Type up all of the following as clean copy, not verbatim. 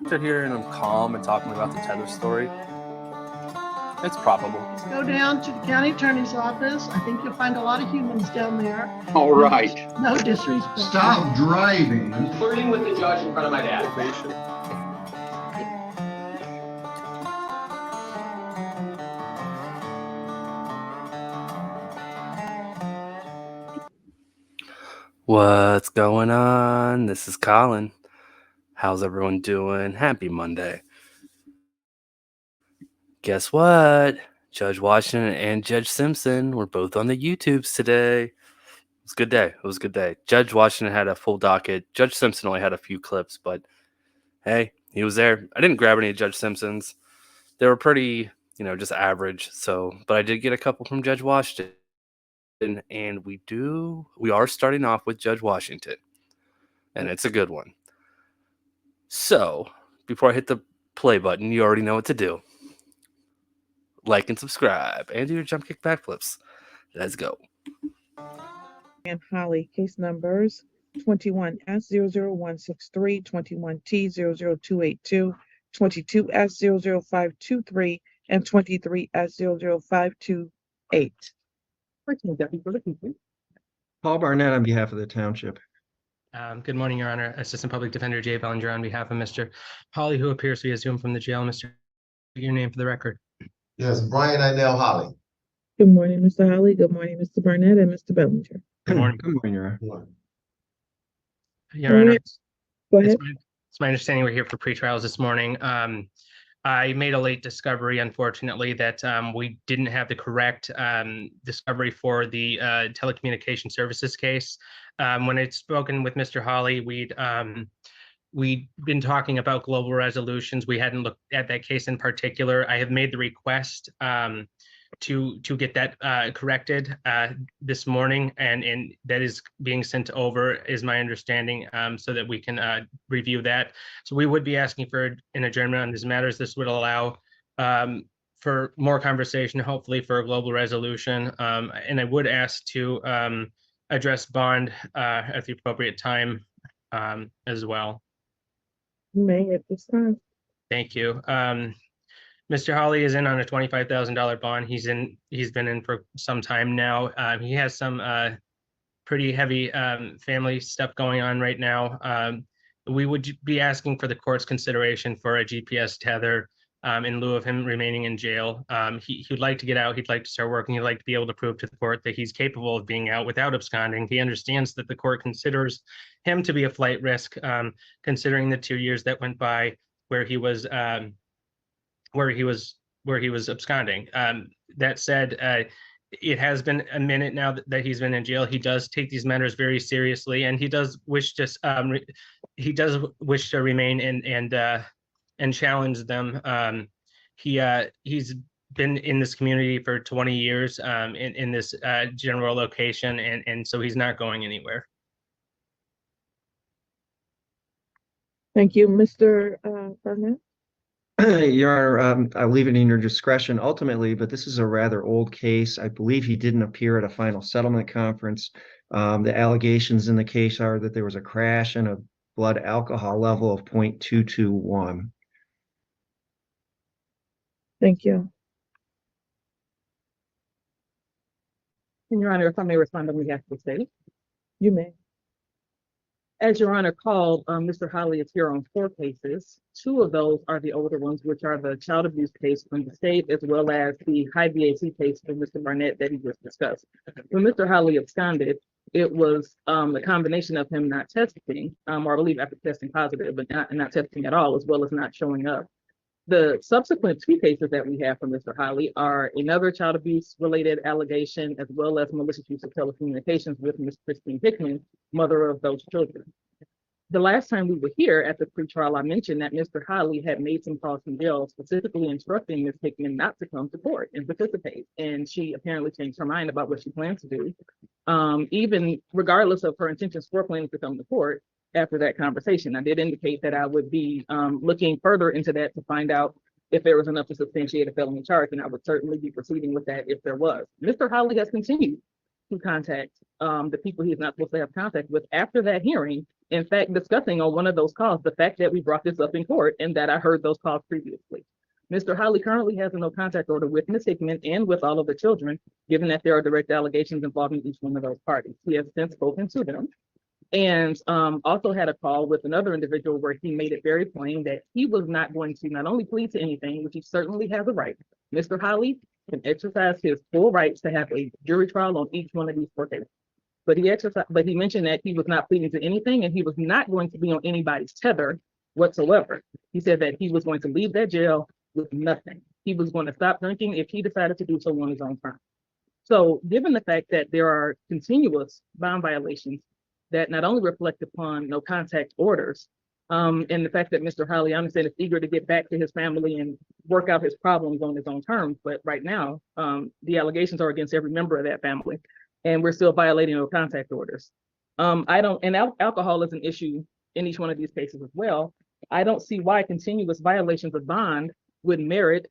After hearing him calm and talking about the tether story, it's probable. Let's go down to the county attorney's office. I think you'll find a lot of humans down there. All right. No disrespect. Stop driving. I'm flirting with the judge in front of my dad. Probation. What's going on? This is Colin. How's everyone doing? Happy Monday. Guess what? Judge Washington and Judge Simpson were both on the YouTubes today. It was a good day. It was a good day. Judge Washington had a full docket. Judge Simpson only had a few clips, but hey, he was there. I didn't grab any of Judge Simpson's. They were pretty, just average. But I did get a couple from Judge Washington. And we are starting off with Judge Washington. And it's a good one. So, before I hit the play button, you already know what to do. Like and subscribe, and do your jump kick backflips. Let's go. And Holly, case numbers 21S00163, 21T00282, 22S00523, and 23S00528. Paul Barnett on behalf of the township. Good morning, Your Honor. Assistant Public Defender Jay Bellinger on behalf of Mr. Holly, who appears to be assumed from the jail. Mr. Your name for the record. Yes, Brian Inell Holly. Good morning, Mr. Holly. Good morning, Mr. Barnett and Mr. Bellinger. Good morning. Good morning, Your Honor. Your Honor, Go ahead. it's my understanding we're here for pretrials this morning. I made a late discovery, unfortunately, that we didn't have the correct discovery for the telecommunication services case. When I'd spoken with Mr. Holly, we'd been talking about global resolutions. We hadn't looked at that case in particular. I have made the request to get that corrected this morning, and that is being sent over, is my understanding, so that we can review that. So we would be asking for an adjournment on these matters. This would allow for more conversation, hopefully for a global resolution. And I would ask to address bond at the appropriate time as well. You may at this time. Thank you. Mr. Holly is in on a $25,000 bond. He's been in for some time now. He has some pretty heavy family stuff going on right now. We would be asking for the court's consideration for a GPS tether in lieu of him remaining in jail. He'd like to get out. He'd like to start working. He'd like to be able to prove to the court that he's capable of being out without absconding. He understands that the court considers him to be a flight risk, considering the 2 years that went by where he was absconding. That said, it has been a minute now that he's been in jail. He does take these matters very seriously, and he does wish to remain and challenge them. He's been in this community for 20 years in this general location, and so he's not going anywhere. Thank you, Mr. Barnett. Your Honor, I'll leave it in your discretion ultimately, but this is a rather old case. I believe he didn't appear at a final settlement conference. The allegations in the case are that there was a crash and a blood alcohol level of 0.221. Thank you. Your Honor, if I may respond on behalf of the state. You may. As Your Honor called, Mr. Holly is here on 4 cases. 2 of those are the older ones, which are the child abuse case from the state, as well as the high VAC case from Mr. Barnett that he just discussed. When Mr. Holly absconded, it was a combination of him not testing, or I believe after testing positive, but not testing at all, as well as not showing up. The subsequent 2 cases that we have from Mr. Holly are another child abuse related allegation, as well as malicious use of telecommunications with Ms. Christine Hickman, mother of those children. The last time we were here at the pretrial, I mentioned that Mr. Holly had made some calls from jail, specifically instructing Ms. Hickman not to come to court and participate. And she apparently changed her mind about what she plans to do, even regardless of her intentions for planning to come to court. After that conversation, I did indicate that I would be looking further into that to find out if there was enough to substantiate a felony charge, and I would certainly be proceeding with that if there was. Mr. Holly has continued to contact the people he is not supposed to have contact with after that hearing, in fact, discussing on one of those calls the fact that we brought this up in court and that I heard those calls previously. Mr. Holly currently has a no contact order with Ms. Hickman and with all of the children, given that there are direct allegations involving each one of those parties. He has since spoken to them and also had a call with another individual where he made it very plain that he was not going to not only plead to anything, which he certainly has a right. Mr. Holly can exercise his full rights to have a jury trial on each one of these 4 cases. But he mentioned that he was not pleading to anything and he was not going to be on anybody's tether whatsoever. He said that he was going to leave that jail with nothing. He was going to stop drinking if he decided to do so on his own time. So given the fact that there are continuous bond violations that not only reflect upon no contact orders, and the fact that Mr. Holly, I understand, is eager to get back to his family and work out his problems on his own terms, but right now, the allegations are against every member of that family, and we're still violating no contact orders. Alcohol is an issue in each one of these cases as well. I don't see why continuous violations of bond would merit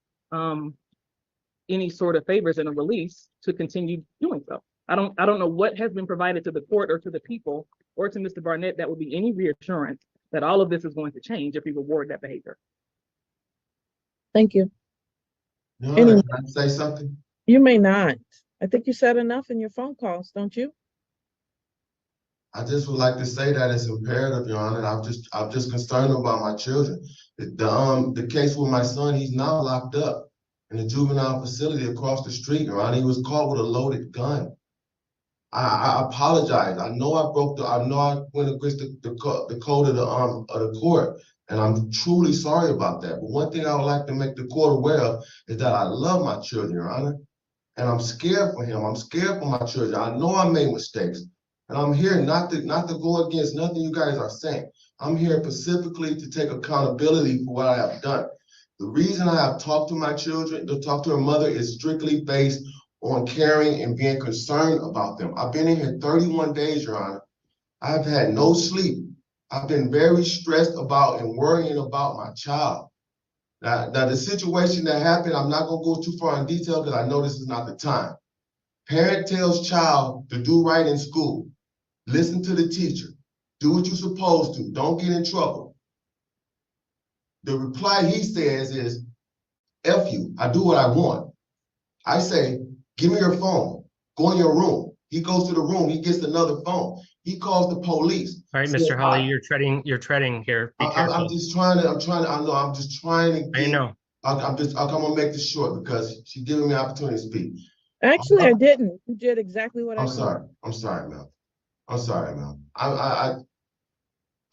any sort of favors in a release to continue doing so. I don't know what has been provided to the court or to the people or to Mr. Barnett that would be any reassurance that all of this is going to change if we reward that behavior. Thank you. No, Anyone? can I say something? You may not. I think you said enough in your phone calls, don't you? I just would like to say that it's imperative, Your Honor. I'm just concerned about my children. The case with my son, he's now locked up in a juvenile facility across the street, Your Honor. He was caught with a loaded gun. I apologize. I know I went against the code of the court, and I'm truly sorry about that. But one thing I would like to make the court aware of is that I love my children, Your Honor, and I'm scared for him. I'm scared for my children. I know I made mistakes, and I'm here not to go against nothing you guys are saying. I'm here specifically to take accountability for what I have done. The reason I have talked to my children, to talk to their mother, is strictly based on caring and being concerned about them. I've been in here 31 days, Your Honor. I've had no sleep. I've been very stressed about and worrying about my child. Now the situation that happened, I'm not gonna go too far in detail because I know this is not the time. Parent tells child to do right in school. Listen to the teacher. Do what you're supposed to. Don't get in trouble. The reply he says is, F you, I do what I want. I say, give me your phone. Go in your room. He goes to the room. He gets another phone. He calls the police. All right, Mr. Holly, you're treading here. Be careful. I'm just trying to. I know. I'm gonna make this short because she's giving me an opportunity to speak. Actually, I didn't. You did exactly what I said. I'm sorry, Mel. I'm sorry, Mel.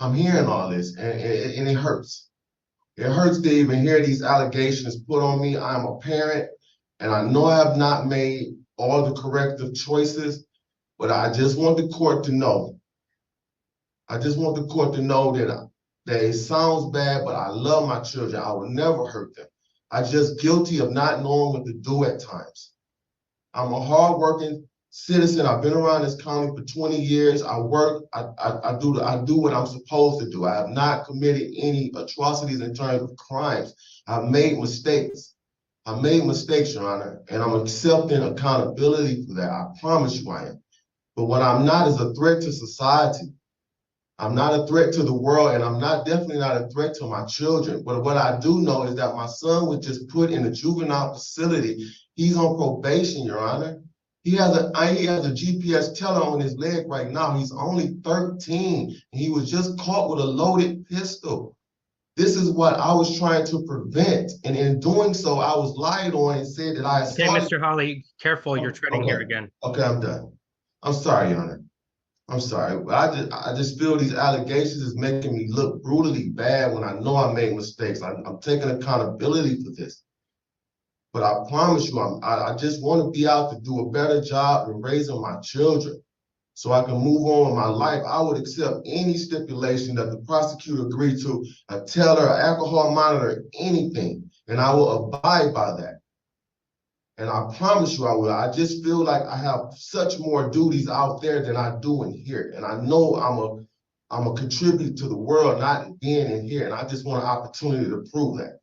I'm hearing all this, and it hurts. It hurts to even hear these allegations put on me. I'm a parent, and I know I have not made all the corrective choices, but I just want the court to know. I just want the court to know that it sounds bad, but I love my children. I will never hurt them. I'm just guilty of not knowing what to do at times. I'm a hardworking citizen. I've been around this county for 20 years. I work. I do what I'm supposed to do. I have not committed any atrocities in terms of crimes. I've made mistakes. I made mistakes, Your Honor, and I'm accepting accountability for that. I promise you I am. But what I'm not is a threat to society. I'm not a threat to the world, and I'm definitely not a threat to my children. But what I do know is that my son was just put in a juvenile facility. He's on probation, Your Honor. He has a GPS teller on his leg right now. He's only 13, and he was just caught with a loaded pistol. This is what I was trying to prevent. And in doing so, I was lied on and said that I Okay, Mr. Holly, careful, you're treading here again. Okay, I'm done. I'm sorry, Your Honor. I'm sorry, but I just feel these allegations is making me look brutally bad when I know I made mistakes. I'm taking accountability for this. But I promise you, I just want to be out to do a better job in raising my children so I can move on with my life. I would accept any stipulation that the prosecutor agreed to, a teller, an alcohol monitor, anything, and I will abide by that. And I promise you I will. I just feel like I have such more duties out there than I do in here. And I know I'm a contribute to the world, not being in here. And I just want an opportunity to prove that.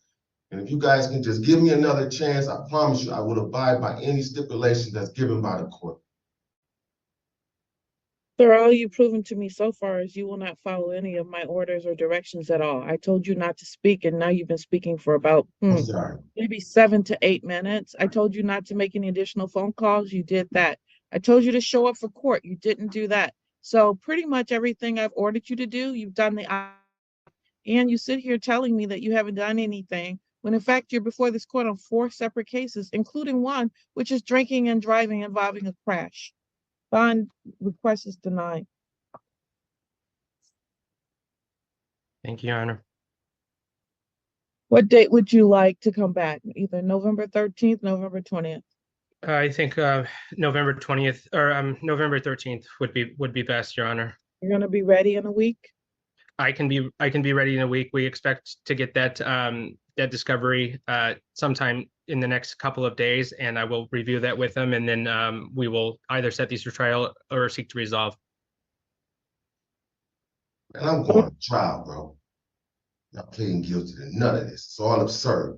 And if you guys can just give me another chance, I promise you I will abide by any stipulation that's given by the court. Sir, all you've proven to me so far is you will not follow any of my orders or directions at all. I told you not to speak, and now you've been speaking for about I'm sorry. maybe 7 to 8 minutes. I told you not to make any additional phone calls. You did that. I told you to show up for court. You didn't do that. So pretty much everything I've ordered you to do, you've done and you sit here telling me that you haven't done anything, when in fact you're before this court on 4 separate cases, including one which is drinking and driving involving a crash. Bond request is denied. Thank you, Your Honor. What date would you like to come back? Either November 13th, November 20th? I think November 20th or November 13th would be best, Your Honor. You're gonna be ready in a week? I can be ready in a week. We expect to get that that discovery sometime in the next couple of days, and I will review that with them, and then we will either set these for trial or seek to resolve. And I'm going to trial, bro. Y'all pleading guilty to none of this. It's all absurd.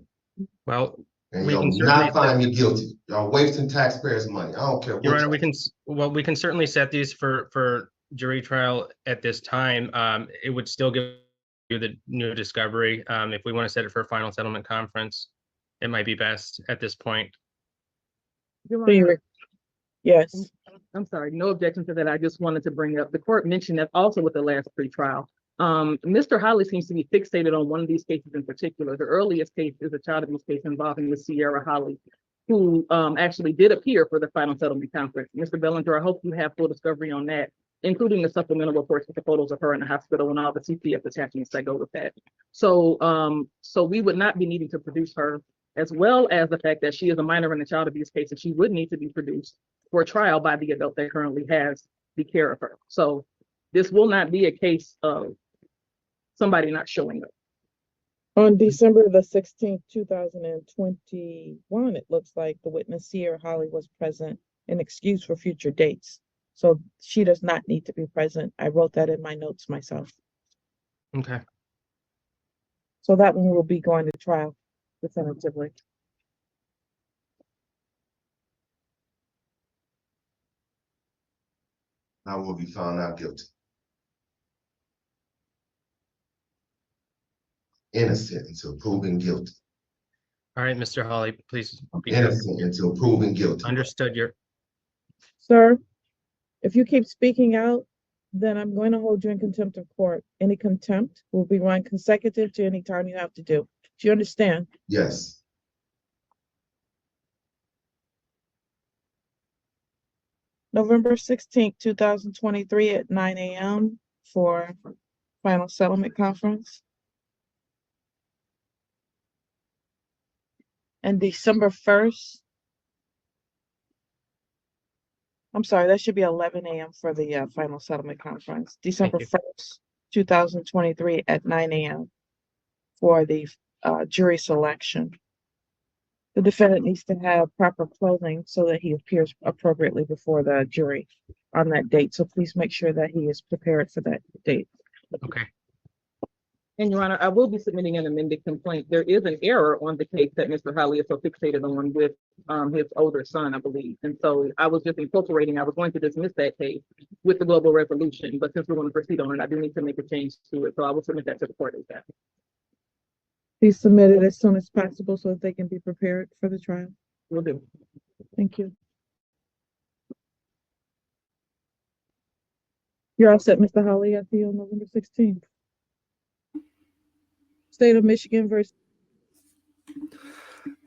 Well, And we y'all can not certainly find me guilty. Y'all wasting taxpayers' money. I don't care Your what. Honor, we can certainly set these for jury trial at this time. It would still give you the new discovery. If we want to set it for a final settlement conference, it might be best at this point. Your So Honor, yes. I'm sorry, no objection to that. I just wanted to bring up, the court mentioned that also with the last pretrial. Mr. Holly seems to be fixated on one of these cases in particular. The earliest case is a child abuse case involving Miss Sierra Holly, who actually did appear for the final settlement conference. Mr. Bellinger, I hope you have full discovery on that, including the supplemental reports with the photos of her in the hospital and all the CPF attachments that go with that. So, so we would not be needing to produce her, as well as the fact that she is a minor in the child abuse case, and she would need to be produced for trial by the adult that currently has the care of her. So this will not be a case of somebody not showing up. On December the 16th, 2021, it looks like the witness Sierra Holly was present and excused for future dates. So she does not need to be present. I wrote that in my notes myself. Okay. So that one will be going to trial definitively. I will be found not guilty. Innocent until proven guilty. All right, Mr. Holly, please be heard. Innocent until proven guilty. Understood. Sir, if you keep speaking out, then I'm going to hold you in contempt of court. Any contempt will be run consecutive to any time you have to do. Do you understand? Yes. November 16th, 2023 at 9 a.m. for final settlement conference. And December 1st, I'm sorry, that should be 11 a.m. for the final settlement conference. December 1st, 2023 at 9 a.m. for the jury selection. The defendant needs to have proper clothing so that he appears appropriately before the jury on that date. So please make sure that he is prepared for that date. Okay. And Your Honor, I will be submitting an amended complaint. There is an error on the case that Mr. Holly is so fixated on with his older son, I believe. And so I was just incorporating, I was going to dismiss that case with the global resolution, but since we're going to proceed on it, I do need to make a change to it. So I will submit that to the court as that. Please submit it as soon as possible so that they can be prepared for the trial. Will do. Thank you. You're all set, Mr. Holly. I see you on November 16th. State of Michigan versus.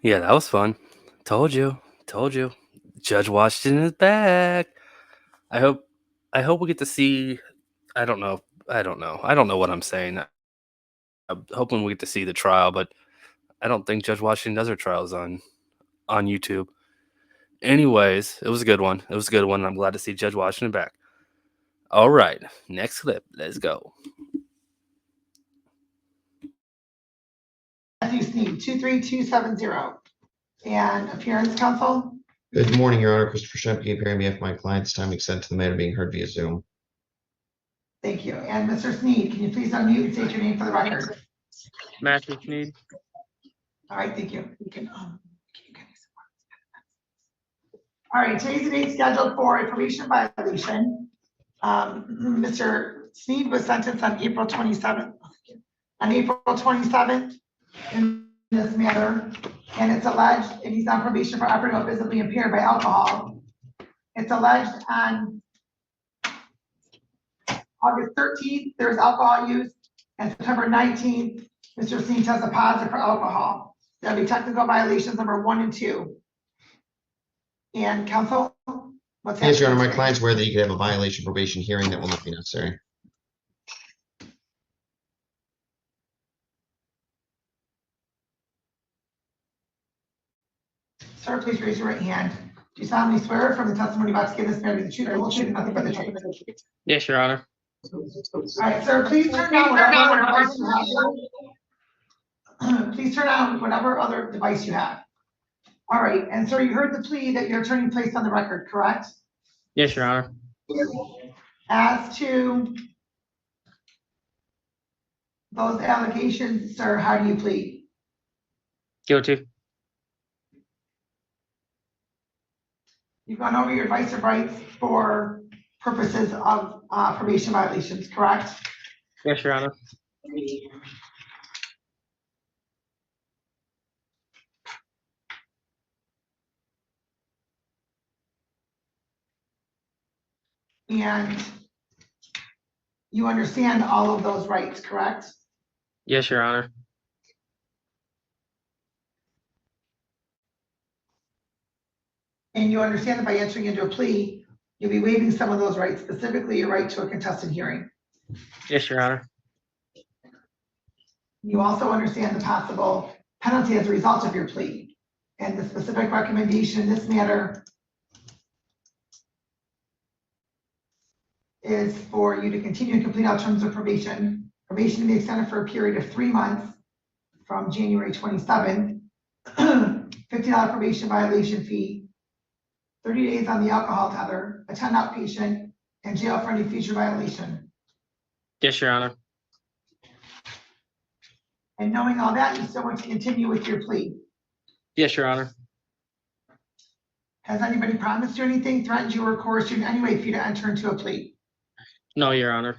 Yeah, that was fun. Told you. Judge Washington is back. I hope we get to see. I don't know what I'm saying. I'm hoping we get to see the trial, but I don't think Judge Washington does her trials on YouTube. Anyways, it was a good one. I'm glad to see Judge Washington back. All right, next clip. Let's go. Matthew Sneed, 23270. And appearance, counsel? Good morning, Your Honor. Christopher Shempke appearing on behalf of my client. This time extended to the matter being heard via Zoom. Thank you. And Mr. Sneed, can you please unmute and state your name for the record? Matthew Sneed. All right, thank you. You can all right, today's the date scheduled for a probation violation. Mr. Sneed was sentenced on April 27th. On April 27th in this matter, and it's alleged, and he's on probation for operating while visibly impaired by alcohol. It's alleged on August 13th, there's alcohol use, and September 19th, Mr. Sneed tested positive for alcohol. There'll be technical violations number 1 and 2. And counsel, what's that? Yes, Your Honor, my client's aware that you could have a violation probation hearing that will not be necessary. Sir, please raise your right hand. Do you solemnly swear from the testimony about to give this matter the truth, the whole truth, and nothing but the truth? Yes, Your Honor. All right, sir, please turn down whatever device you have. Please turn on whatever other device you have. All right, and sir, you heard the plea that your attorney placed on the record, correct? Yes, Your Honor. As to those allegations, sir, how do you plead? Guilty. You've gone over your advice of rights for purposes of probation violations, correct? Yes, Your Honor. And you understand all of those rights, correct? Yes, Your Honor. And you understand that by entering into a plea, you'll be waiving some of those rights, specifically your right to a contested hearing. Yes, Your Honor. You also understand the possible penalty as a result of your plea. And the specific recommendation in this matter is for you to continue and complete all terms of probation. Probation to be extended for a period of 3 months from January 27th. $50 probation violation fee, 30 days on the alcohol tether, attend outpatient, and jail for any future violation. Yes, Your Honor. And knowing all that, you still want to continue with your plea. Yes, Your Honor. Has anybody promised you anything, threatened you, or coerced you in any way for you to enter into a plea? No, Your Honor.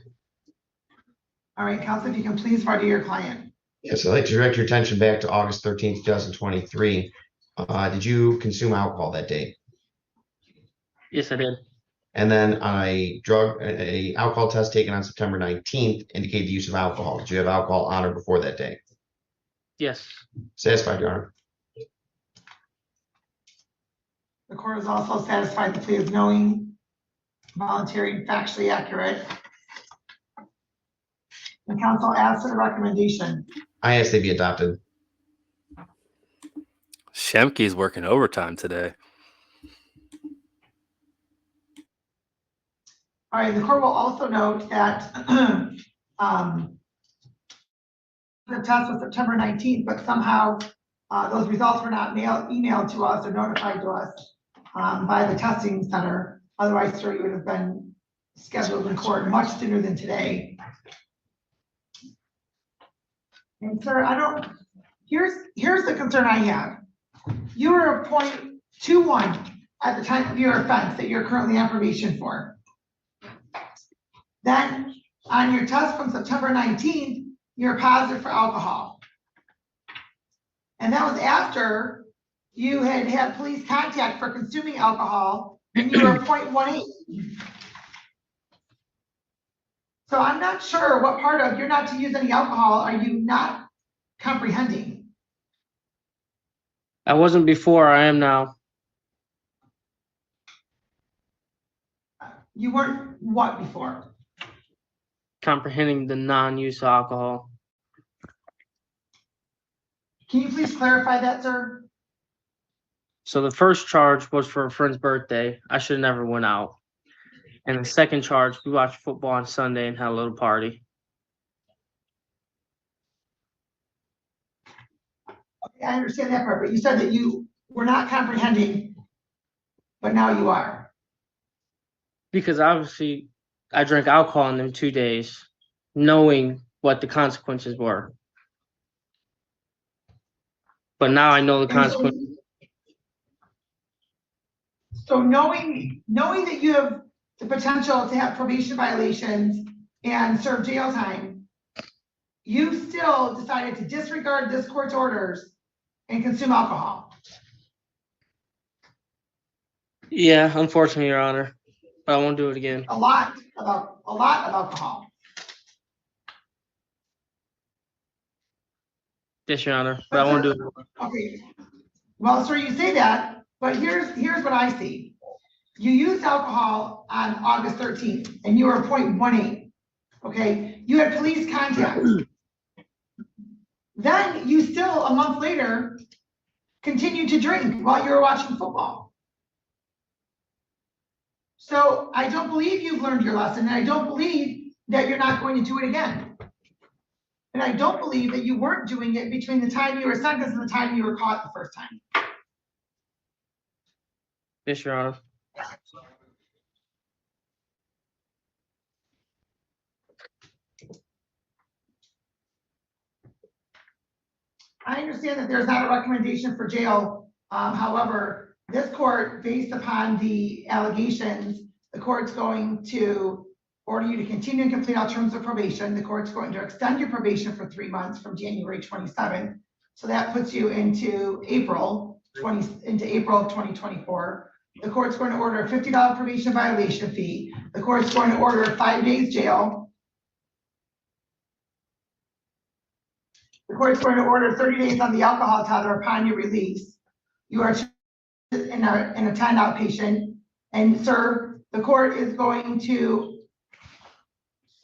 All right, counsel, if you can please ready your client. Yes, I'd like to direct your attention back to August 13th, 2023. Did you consume alcohol that day? Yes, I did. And then a alcohol test taken on September 19th indicated the use of alcohol. Did you have alcohol on or before that day? Yes. Satisfied, Your Honor. The court is also satisfied the plea is knowing, voluntary, and factually accurate. The counsel asks for the recommendation. I ask they be adopted. Shemke's working overtime today. All right, the court will also note that the test was September 19th, but somehow those results were not emailed to us or notified to us by the testing center. Otherwise, sir, you would have been scheduled in court much sooner than today. And sir, here's the concern I have. You were a .21 at the time of your offense that you're currently on probation for. Then on your test from September 19th, you're positive for alcohol. And that was after you had police contact for consuming alcohol and you were a .18. So I'm not sure what part of you're not to use any alcohol are you not comprehending? I wasn't before, I am now. You weren't what before? Comprehending the non-use of alcohol. Can you please clarify that, sir? So the first charge was for a friend's birthday. I should have never went out. And the second charge, we watched football on Sunday and had a little party. Okay, I understand that part, but you said that you were not comprehending, but now you are. Because obviously I drank alcohol in them 2 days, knowing what the consequences were. But now I know the consequences. So knowing that you have the potential to have probation violations and serve jail time, you still decided to disregard this court's orders and consume alcohol. Yeah, unfortunately, Your Honor, but I won't do it again. A lot of alcohol. Yes, Your Honor, but I won't do it. Okay. Well, sir, you say that, but here's what I see. You used alcohol on August 13th and you were 0.18. Okay. You had police contact. Then you still, a month later, continued to drink while you were watching football. So I don't believe you've learned your lesson, and I don't believe that you're not going to do it again. And I don't believe that you weren't doing it between the time you were sentenced and the time you were caught the first time. Yes, Your Honor. I understand that there's not a recommendation for jail. However, this court, based upon the allegations, the court's going to order you to continue and complete all terms of probation. The court's going to extend your probation for 3 months from January 27th. So that puts you into April of 2024. The court's going to order a $50 probation violation fee. The court's going to order 5 days jail. The court's going to order 30 days on the alcohol tether upon your release. You are in a timed outpatient. And sir, the court is going to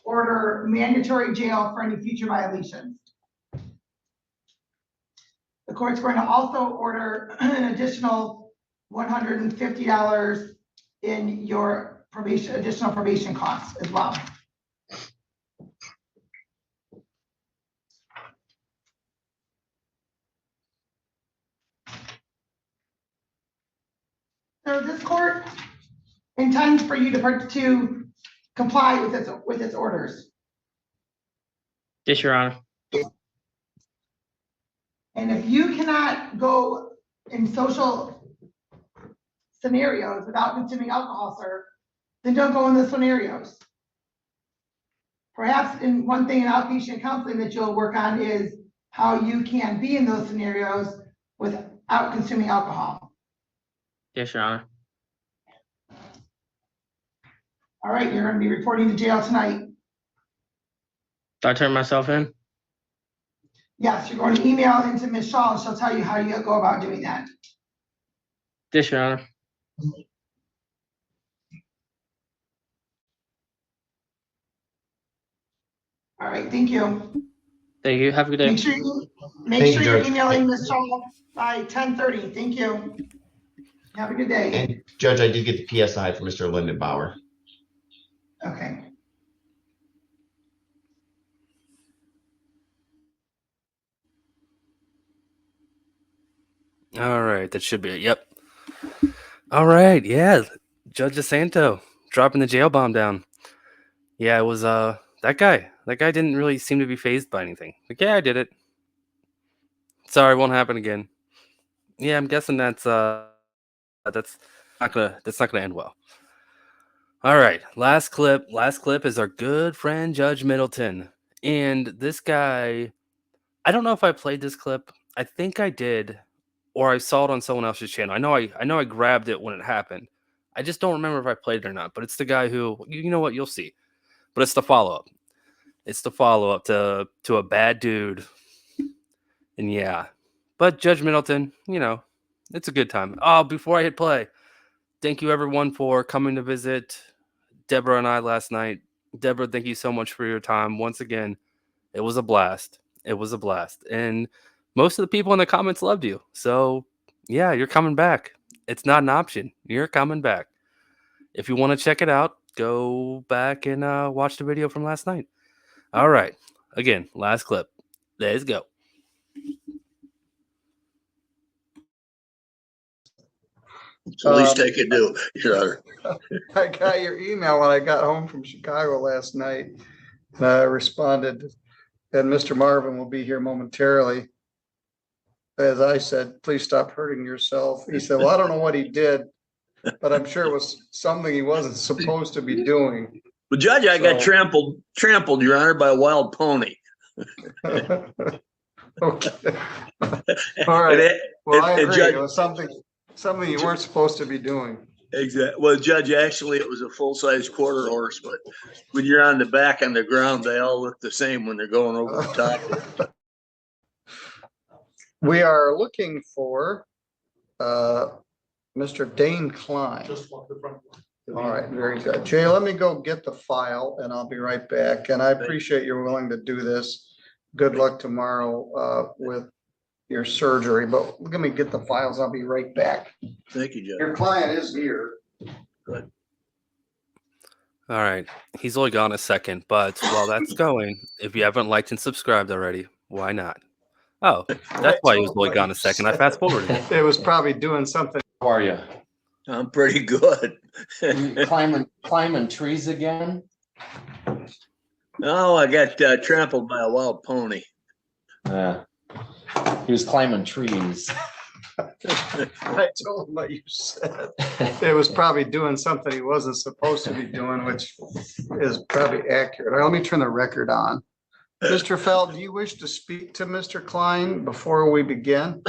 order mandatory jail for any future violations. The court's going to also order an additional $150 in your additional probation costs as well. So this court intends for you to comply with its orders. Yes, Your Honor. And if you cannot go in social scenarios without consuming alcohol, sir, then don't go in the scenarios. Perhaps one thing in outpatient counseling that you'll work on is how you can be in those scenarios without consuming alcohol. Yes, Your Honor. All right, you're going to be reporting to jail tonight. Do I turn myself in? Yes, you're going to email into Ms. Shaw and she'll tell you how you go about doing that. Yes, Your Honor. All right, thank you. Thank you. Have a good day. Make sure you're Judge. emailing Ms. Shaw by 10:30. Thank you. Have a good day. And Judge, I did get the PSI for Mr. Lindenbauer. Okay. All right, that should be it. Yep. All right, yeah. Judge DiSanto dropping the jail bomb down. Yeah, it was that guy. That guy didn't really seem to be fazed by anything. Like, yeah, I did it. Sorry, won't happen again. Yeah, I'm guessing that's not gonna end well. All right, last clip is our good friend Judge Middleton. And this guy, I don't know if I played this clip. I think I did, or I saw it on someone else's channel. I know I grabbed it when it happened. I just don't remember if I played it or not. But it's the guy who, you know what, you'll see. But it's the follow-up. It's the follow-up to a bad dude. And yeah. But Judge Middleton, you know, it's a good time. Oh, before I hit play, thank you everyone for coming to visit Deborah and I last night. Deborah, thank you so much for your time. Once again, it was a blast. It was a blast. And most of the people in the comments loved you. So, yeah, you're coming back. It's not an option. You're coming back. If you want to check it out, go back and watch the video from last night. All right. Again, last clip. Let's go. It's the least I could do, Your Honor. I got your email when I got home from Chicago last night. And I responded, and Mr. Marvin will be here momentarily. As I said, please stop hurting yourself. He said, well, I don't know what he did. but I'm sure it was something he wasn't supposed to be doing. Well, Judge, I got So- trampled, Your Honor, by a wild pony. Okay. All right. Well, I agree. Judge, It was something you weren't supposed to be doing. exactly. Well, Judge, actually, it was a full-size quarter horse, but when you're on the back on the ground, they all look the same when they're going over the top. We are looking for Mr. Dane Klein. All right, very good. Jay, let me go get the file and I'll be right back. And I appreciate you're willing to do this. Good luck tomorrow with your surgery, but let me get the files. I'll be right back. Thank you, Judge. Your client is here. Good. All right. He's only gone a second, but while that's going, if you haven't liked and subscribed already, why not? Oh, that's why he was only gone a second. I fast forwarded. It was probably doing something. How are you? I'm pretty good. Climbing trees again? Oh, I got trampled by a wild pony. He was climbing trees. I told him what you said. It was probably doing something he wasn't supposed to be doing, which is probably accurate. All right, let me turn the record on. Mr. Feld, do you wish to speak to Mr. Klein before we begin?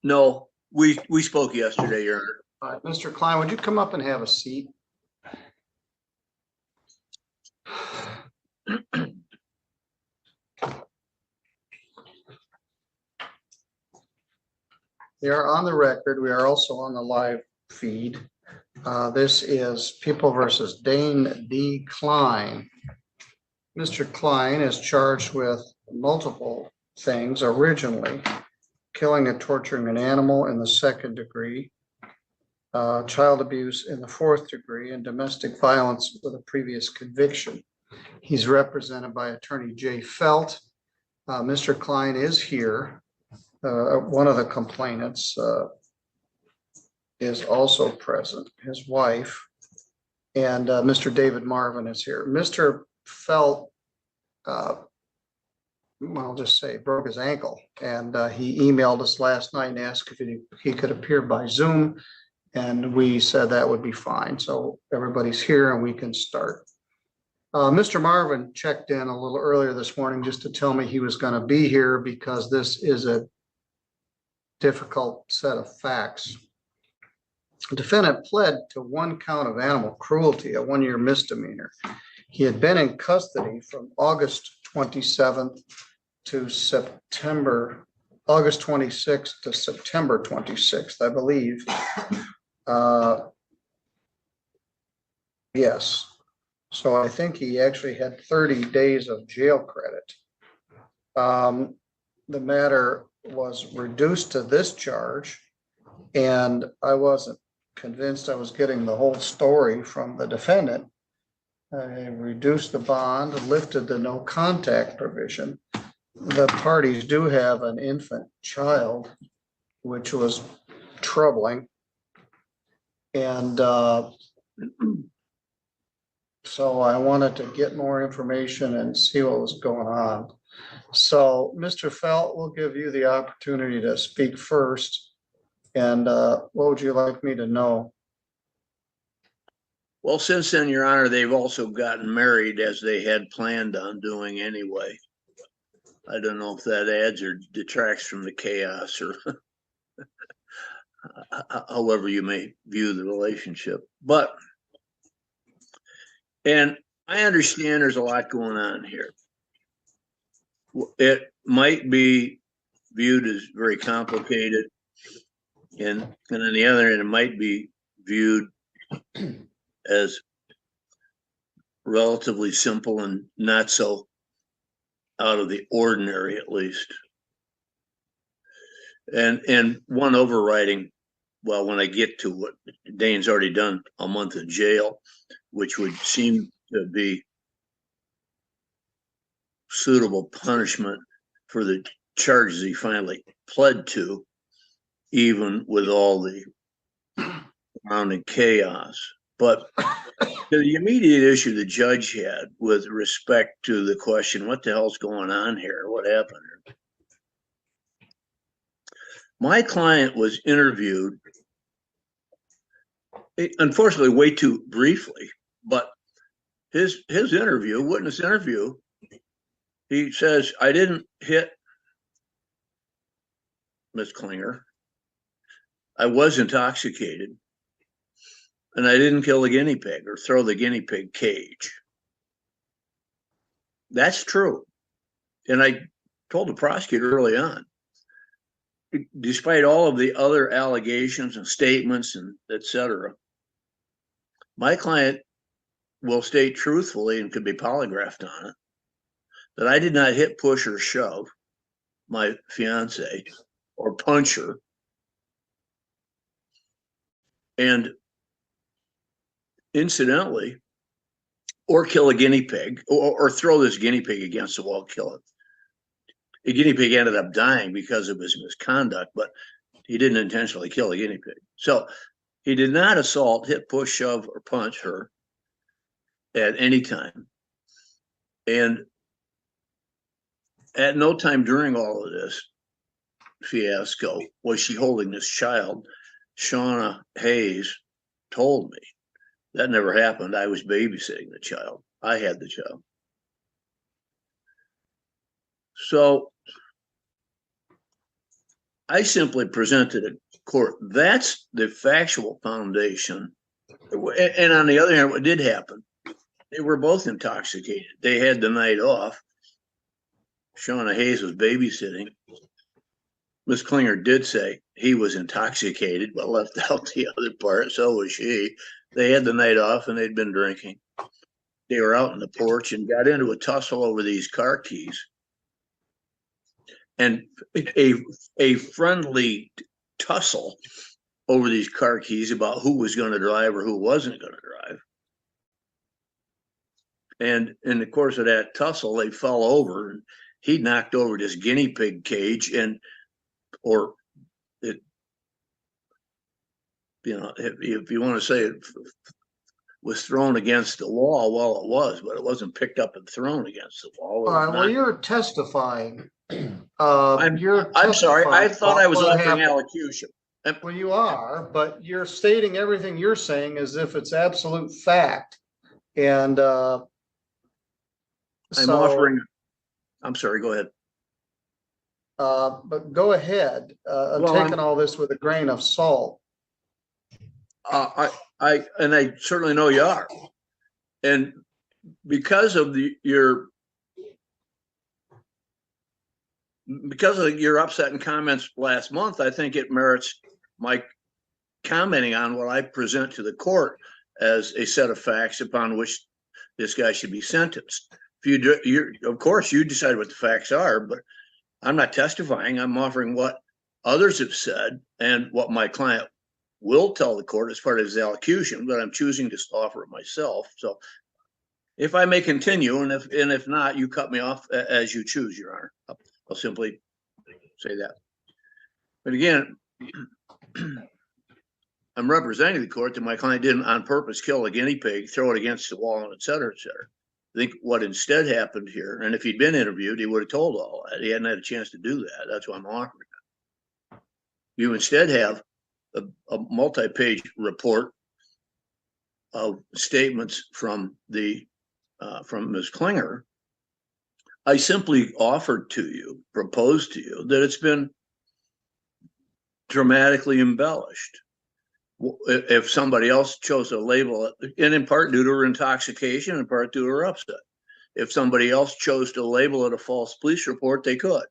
No, we spoke yesterday, Your Honor. All right, Mr. Klein, would you come up and have a seat? We are on the record. We are also on the live feed. This is People versus Dane D. Klein. Mr. Klein is charged with multiple things originally: killing and torturing an animal in the 2nd degree, child abuse in the 4th degree, and domestic violence with a previous conviction. He's represented by attorney Jay Felt. Mr. Klein is here. One of the complainants is also present, his wife, and Mr. David Marvin is here. Mr. Felt, I'll just say, broke his ankle, and he emailed us last night and asked if he could appear by Zoom, and we said that would be fine. So everybody's here and we can start. Mr. Marvin checked in a little earlier this morning just to tell me he was going to be here because this is a difficult set of facts. The defendant pled to 1 count of animal cruelty, a 1-year misdemeanor. He had been in custody from August 27th to August 26th to September 26th, I believe. Yes. So I think he actually had 30 days of jail credit. The matter was reduced to this charge, and I wasn't convinced I was getting the whole story from the defendant. I reduced the bond, lifted the no contact provision. The parties do have an infant child, which was troubling. And so I wanted to get more information and see what was going on. So Mr. Felt, will give you the opportunity to speak first. And what would you like me to know? Well, since then, Your Honor, they've also gotten married as they had planned on doing anyway. I don't know if that adds or detracts from the chaos or however you may view the relationship. And I understand there's a lot going on here. It might be viewed as very complicated, and on the other hand, it might be viewed as relatively simple and not so out of the ordinary, at least. And one overriding, well, when I get to what Dane's already done, a month in jail, which would seem to be suitable punishment for the charges he finally pled to, even with all the surrounding chaos. But the immediate issue the judge had with respect to the question, what the hell's going on here? What happened here? My client was interviewed unfortunately, way too briefly, but his interview, witness interview, he says, I didn't hit Miss Klinger. I was intoxicated, and I didn't kill the guinea pig or throw the guinea pig cage. That's true. And I told the prosecutor early on, despite all of the other allegations and statements and et cetera, my client will state truthfully and could be polygraphed on it that I did not hit, push, or shove my fiance or punch her. And incidentally, or kill a guinea pig, or throw this guinea pig against the wall, kill it. The guinea pig ended up dying because of his misconduct, but he didn't intentionally kill the guinea pig. So he did not assault, hit, push, shove, or punch her at any time. And at no time during all of this fiasco was she holding this child. Shauna Hayes told me that never happened. I was babysitting the child. I had the child. So I simply presented a court. That's the factual foundation. And on the other hand, what did happen? They were both intoxicated. They had the night off. Shauna Hayes was babysitting. Miss Klinger did say he was intoxicated, but left out the other part. So was she. They had the night off and they'd been drinking. They were out on the porch and got into a tussle over these car keys. And a friendly tussle over these car keys about who was going to drive or who wasn't going to drive. And in the course of that tussle, they fell over and he knocked over this guinea pig cage or it, if you want to say it was thrown against the wall, well, it was, but it wasn't picked up and thrown against the wall. All right, well, you're testifying. I'm sorry. I thought I was offering allocution. Well, you are, but you're stating everything you're saying as if it's absolute fact. And I'm sorry, go ahead. But go ahead. I'm taking all this with a grain of salt. I certainly know you are. And because of your upset and comments last month, I think it merits my commenting on what I present to the court as a set of facts upon which this guy should be sentenced. Of course, you decide what the facts are, but I'm not testifying. I'm offering what others have said and what my client will tell the court as part of his allocution, but I'm choosing to offer it myself. So if I may continue, and if not, you cut me off as you choose, Your Honor. I'll simply say that. But again, I'm representing the court that my client didn't on purpose kill a guinea pig, throw it against the wall, and et cetera, et cetera. I think what instead happened here, and if he'd been interviewed, he would have told all that. He hadn't had a chance to do that. That's why I'm offering it. You instead have a multi-page report of statements from Ms. Klinger. I simply offered to you, proposed to you, that it's been dramatically embellished. If somebody else chose to label it, and in part due to her intoxication, in part due to her upset. If somebody else chose to label it a false police report, they could.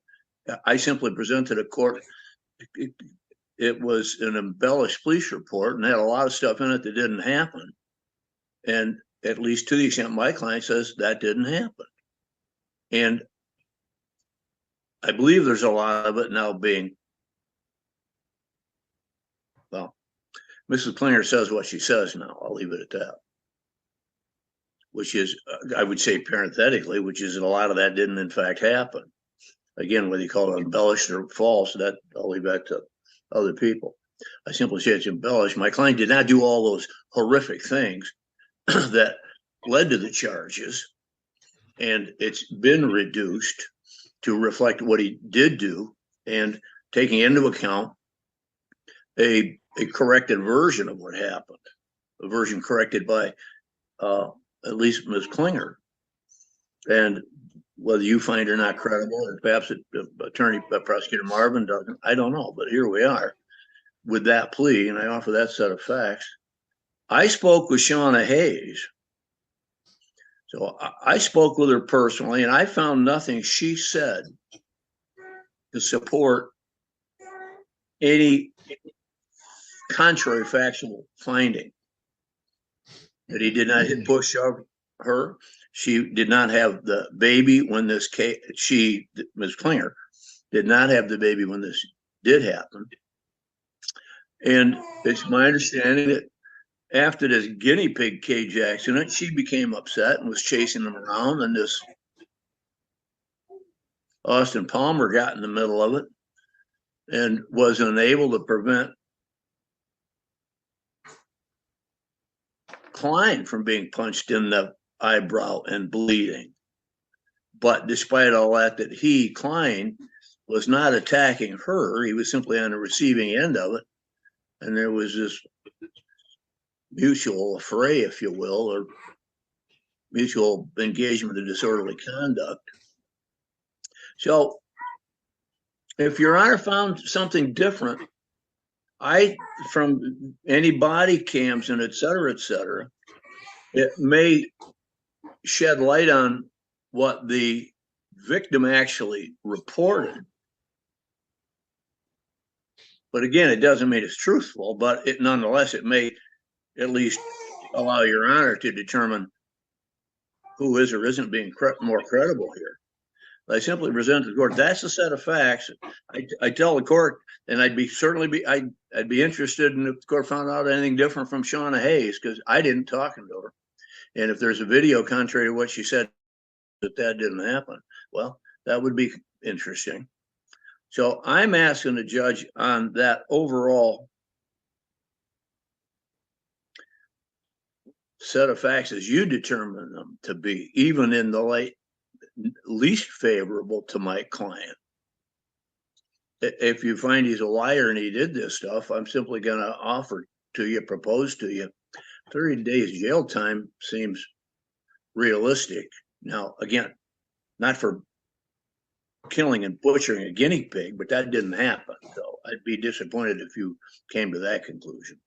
I simply presented a court. It was an embellished police report and had a lot of stuff in it that didn't happen. And at least to the extent my client says that didn't happen. And I believe there's a lot of it now being, well, Mrs. Klinger says what she says now. I'll leave it at that. Which is, I would say parenthetically, which is that a lot of that didn't in fact happen. Again, whether you call it embellished or false, that I'll leave that to other people. I simply say it's embellished. My client did not do all those horrific things that led to the charges. And it's been reduced to reflect what he did do and taking into account a corrected version of what happened. version corrected by at least Ms. Klinger. And whether you find her not credible, or perhaps prosecutor Marvin doesn't, I don't know. But here we are with that plea, and I offer that set of facts. I spoke with Shauna Hayes. So I spoke with her personally, and I found nothing she said to support any contrary factual finding. That he did not hit push her. She did not have the baby when this case, Ms. Klinger, did not have the baby when this did happen. And it's my understanding that after this guinea pig cage accident, she became upset and was chasing them around, and this Austin Palmer got in the middle of it and was unable to prevent Klein from being punched in the eyebrow and bleeding. But despite all that, Klein was not attacking her. He was simply on the receiving end of it. And there was this mutual affray, if you will, or mutual engagement in disorderly conduct. So if Your Honor found something different, from any body cams and et cetera, it may shed light on what the victim actually reported. But again, it doesn't mean it's truthful, but nonetheless, it may at least allow Your Honor to determine who is or isn't being more credible here. I simply present to the court, that's a set of facts. I tell the court, and I'd be interested in if the court found out anything different from Shauna Hayes, because I didn't talk to her. And if there's a video contrary to what she said, that didn't happen, well, that would be interesting. So I'm asking the judge on that overall set of facts as you determine them to be, even in the light least favorable to my client. If you find he's a liar and he did this stuff, I'm simply going to propose to you 30 days jail time seems realistic. Now, again, not for killing and butchering a guinea pig, but that didn't happen. So I'd be disappointed if you came to that conclusion.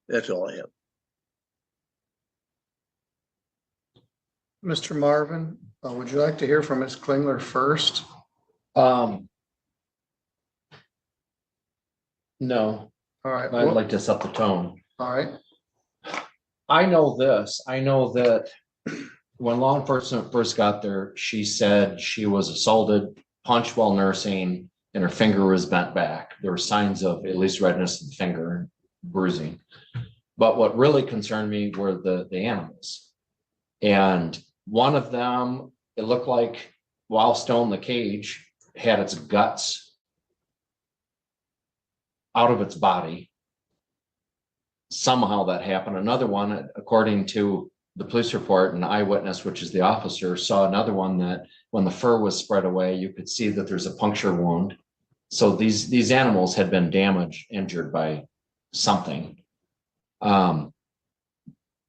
That's all I have. Mr. Marvin, would you like to hear from Ms. Klingler first? No. All right. I'd like to set the tone. All right. I know this. I know that when law enforcement first got there, she said she was assaulted, punched while nursing, and her finger was bent back. There were signs of at least redness in the finger, bruising. But what really concerned me were the animals. And one of them, it looked like while still in the cage, had its guts out of its body. Somehow that happened. Another one, according to the police report, an eyewitness, which is the officer, saw another one that when the fur was spread away, you could see that there's a puncture wound. So these animals had been damaged, injured by something.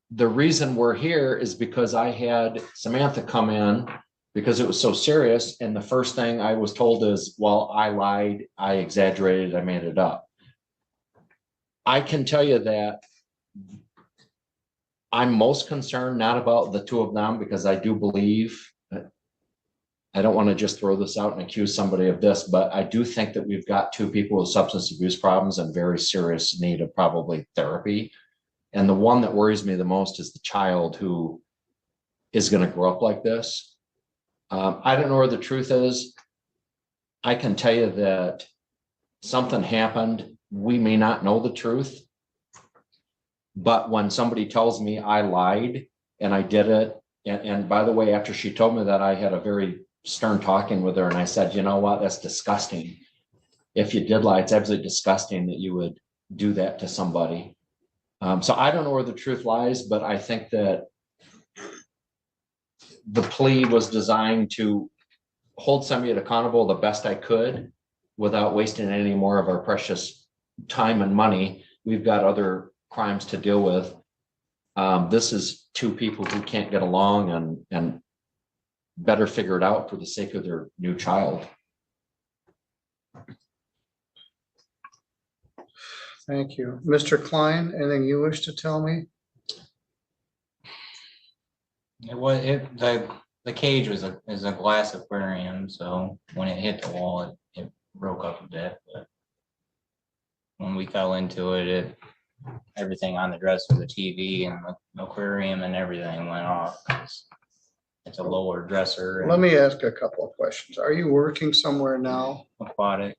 The reason we're here is because I had Samantha come in because it was so serious. And the first thing I was told is, well, I lied, I exaggerated, I made it up. I can tell you that I'm most concerned not about the two of them, because I do believe, I don't want to just throw this out and accuse somebody of this, but I do think that we've got two people with substance abuse problems and very serious need of probably therapy. And the one that worries me the most is the child who is going to grow up like this. I don't know where the truth is. I can tell you that something happened. We may not know the truth, but when somebody tells me I lied and I did it, and by the way, after she told me that, I had a very stern talking with her, and I said, you know what, that's disgusting. If you did lie, it's absolutely disgusting that you would do that to somebody. So I don't know where the truth lies, but I think that the plea was designed to hold somebody accountable the best I could without wasting any more of our precious time and money. We've got other crimes to deal with. This is two people who can't get along and better figure it out for the sake of their new child. Thank you. Mr. Klein, anything you wish to tell me? The cage is a glass aquarium, so when it hit the wall, it broke up a bit. But when we fell into it, everything on the dresser, the TV and the aquarium and everything went off. It's a lower dresser. Let me ask a couple of questions. Are you working somewhere now? Aquatic.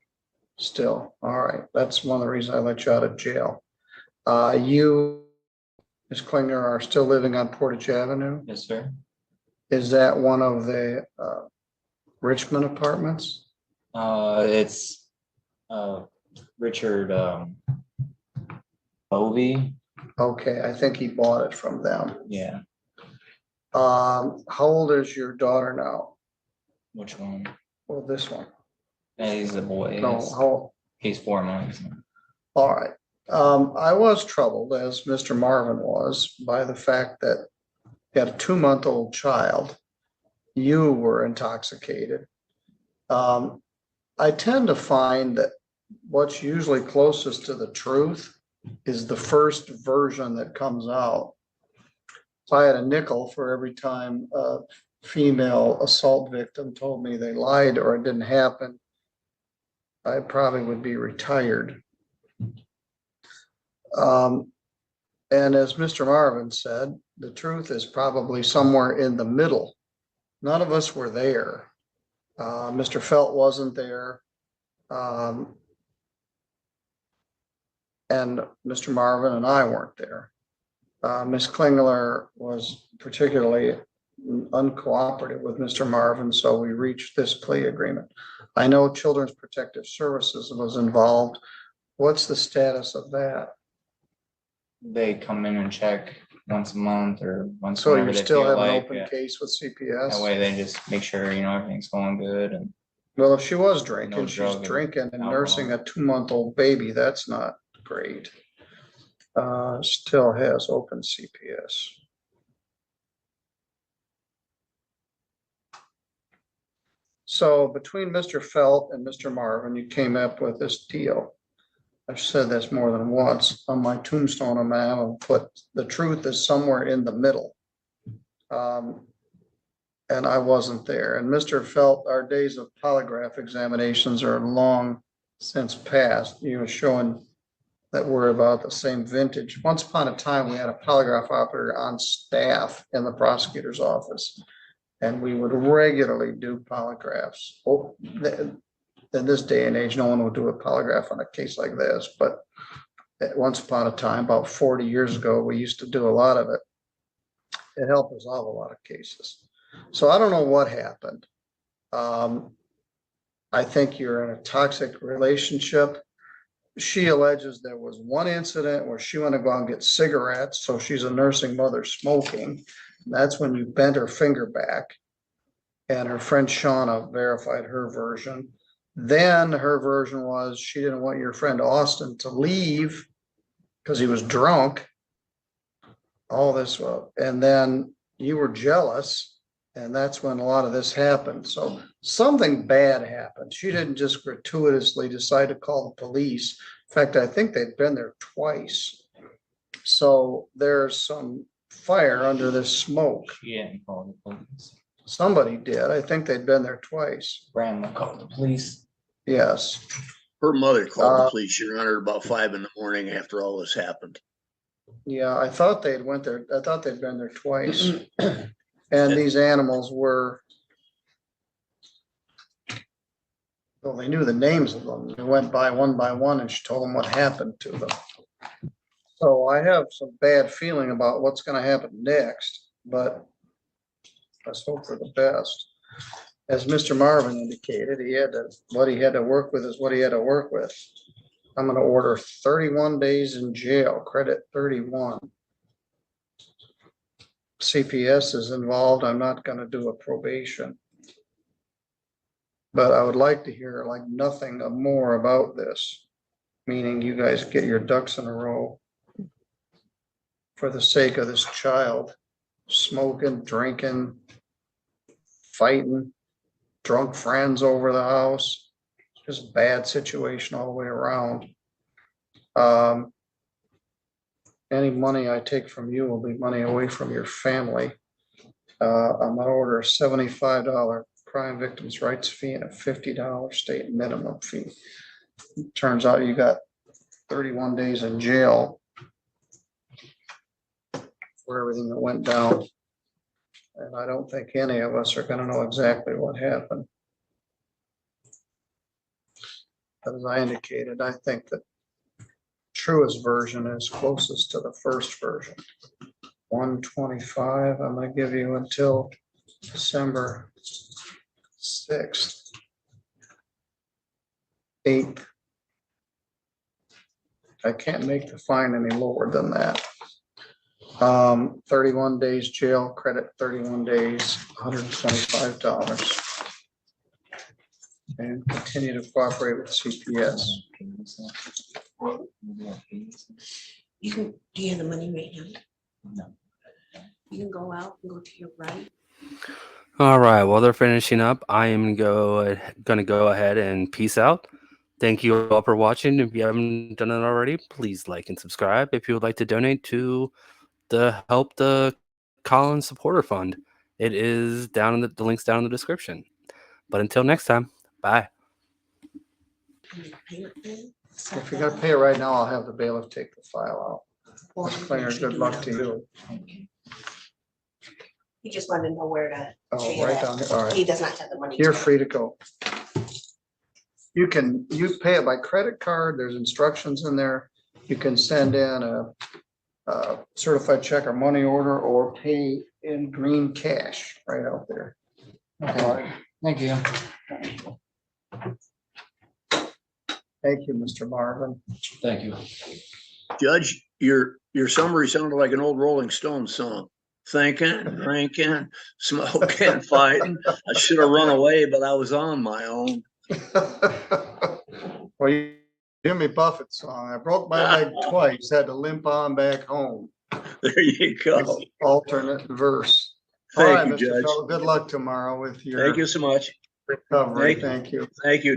Still, all right. That's one of the reasons I let you out of jail. You, Ms. Klinger, are still living on Portage Avenue? Yes, sir. Is that one of the Richmond apartments? It's Richard Bovey. Okay, I think he bought it from them. Yeah. How old is your daughter now? Which one? Well, this one. He's a boy. No, He's 4 months. all right. I was troubled, as Mr. Marvin was, by the fact that he had a 2-month-old child. You were intoxicated. I tend to find that what's usually closest to the truth is the first version that comes out. If I had a nickel for every time a female assault victim told me they lied or it didn't happen, I probably would be retired. And as Mr. Marvin said, the truth is probably somewhere in the middle. None of us were there. Mr. Felt wasn't there. And Mr. Marvin and I weren't there. Ms. Klingler was particularly uncooperative with Mr. Marvin, so we reached this plea agreement. I know Children's Protective Services was involved. What's the status of that? They come in and check once a month or once. So you they still feel have an like, open case with CPS? That way they just make sure, everything's going good. And well, if she was drinking, No she's drug and drinking and alcohol. nursing a 2-month-old baby. That's not great. Still has open CPS. So between Mr. Felt and Mr. Marvin, you came up with this deal. I've said this more than once. On my tombstone, I'm gonna put the truth is somewhere in the middle. And I wasn't there. And Mr. Felt, our days of polygraph examinations are long since past, showing that we're about the same vintage. Once upon a time, we had a polygraph operator on staff in the prosecutor's office, and we would regularly do polygraphs. Oh, in this day and age, no one would do a polygraph on a case like this, but once upon a time, about 40 years ago, we used to do a lot of it. It helped resolve a lot of cases. So I don't know what happened. I think you're in a toxic relationship. She alleges there was one incident where she went to go and get cigarettes, so she's a nursing mother smoking. That's when you bent her finger back, and her friend Shauna verified her version. Then her version was she didn't want your friend Austin to leave because he was drunk. All this, and then you were jealous, and that's when a lot of this happened. So something bad happened. She didn't just gratuitously decide to call the police. In fact, I think they'd been there twice. So there's some fire under this smoke. she didn't call the police. Somebody did. I think they'd been there twice. Grandma called the police. Yes. Her mother called the police, Your Honor, about 5 a.m. after all this happened. Yeah, I thought they'd went there. I thought they'd been there twice. And these animals were, well, they knew the names of them. They went by one, and she told them what happened to them. So I have some bad feeling about what's going to happen next, but let's hope for the best. As Mr. Marvin indicated, what he had to work with is what he had to work with. I'm going to order 31 days in jail, credit 31. CPS is involved. I'm not going to do a probation. But I would like to hear like nothing more about this, meaning you guys get your ducks in a row. for the sake of this child, smoking, drinking, fighting, drunk friends over the house, just bad situation all the way around. Any money I take from you will be money away from your family. I'm gonna order a $75 crime victims' rights fee and a $50 state minimum fee. Turns out you got 31 days in jail for everything that went down. And I don't think any of us are gonna know exactly what happened. But as I indicated, I think that truest version is closest to the first version. 125, I'm gonna give you until December 6th. 8th. I can't make the fine any lower than that. 31 days jail, credit 31 days, $125. And continue to cooperate with CPS. You can, do you have the money right now? No. You can go out and go to your right. All right, while they're finishing up, I am gonna go ahead and peace out. Thank you all for watching. If you haven't done it already, please like and subscribe. If you would like to donate to help the Colin Supporter Fund, it is down in the link's down in the description. But until next time, bye. If you're gonna pay it right now, I'll have the bailiff take the file out. Ms. Klinger, good luck to you. He just wanted to know where to. Oh, right down here, all right. He does not have the money. You're free to go. You pay it by credit card. There's instructions in there. You can send in a certified check or money order or pay in green cash right out there. Okay. Thank you. Thank you, Mr. Marvin. Thank you. Judge, your summary sounded like an old Rolling Stones song. Thinking, drinking, smoking, fighting. I should have run away, but I was on my own. Well, you Jimmy Buffett song. I broke my leg twice, had to limp on back home. There you go. Alternate verse. Thank All right, you, Mr. Judge. Fellow, good luck tomorrow with your Thank you so much. recovery. Thank you. Thank you.